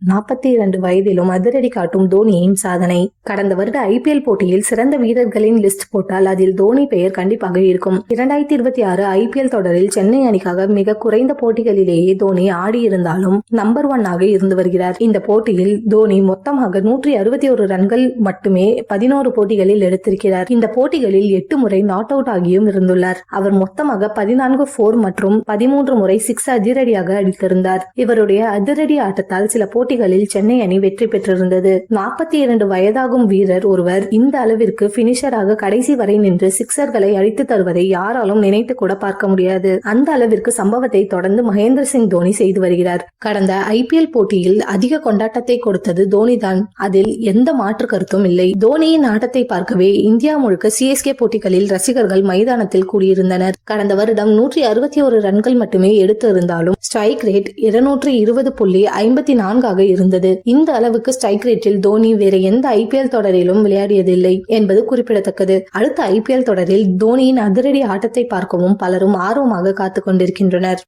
42 வயதிலும் அதிரடி காட்டும் தோனியின் சாதனை. கடந்த வருட ஐபிஎல் போட்டியில் சிறந்த வீரர்களின் லிஸ்ட் போட்டால் அதில் தோனி பெயர் கண்டிப்பாக இருக்கும். 2026 ஐபிஎல் தொடரில் சென்னை அணிக்காக மிக குறைந்த போட்டிகளிலேயே தோனி ஆடியிருந்தாலும் நம்பர் 1 ஆக இருந்து வருகிறார். இந்த போட்டியில் தோனி மொத்தமாக 161 ரன்கள் மட்டுமே 11 போட்டிகளில் எடுத்திருக்கிறார். இந்த போட்டிகளில் 8 முறை நாட் அவுட் ஆகியும் இருந்துள்ளார். அவர் மொத்தமாக 14 4 மற்றும் 13 முறை 6 அதிரடியாக அடித்திருந்தார். இவருடைய அதிரடி ஆட்டத்தால் சில போட்டிகளில் சென்னை அணி வெற்றி பெற்றிருந்தது. 42 வயதாகும் வீரர் ஒருவர் இந்த அளவிற்கு பினிஷராக கடைசி வரை நின்று சிக்சர்களை அடித்து தருவதை யாராலும் நினைத்து கூட பார்க்க முடியாது. அந்த அளவிற்கு சம்பவத்தை தொடர்ந்து மகேந்திர சிங் தோனி செய்து வருகிறார். கடந்த ஐபிஎல் போட்டியில் அதிக கொண்டாட்டத்தை கொடுத்தது தோனி தான். அதில் எந்த மாற்று கருத்தும் இல்லை. தோனியின் ஆட்டத்தை பார்க்கவே இந்தியா முழுக்க சிஎஸ்கே போட்டிகளில் ரசிகர்கள் மைதானத்தில் கூடியிருந்தனர். கடந்த வருடம் 161 ரன்கள் மட்டுமே எடுத்து இருந்தாலும் ஸ்ட்ரைக் ரேட் 220.54 இருந்தது. இந்த அளவுக்கு ஸ்ட்ரைக் ரேட்டில் தோனி வேற எந்த ஐபிஎல் தொடரிலும் விளையாடியதில்லை என்பது குறிப்பிடத்தக்கது. அடுத்த ஐபிஎல் தொடரில் தோனியின் அதிரடி ஆட்டத்தை பார்க்கவும் பலரும் ஆர்வமாக காத்துக் கொண்டிருக்கின்றனர்.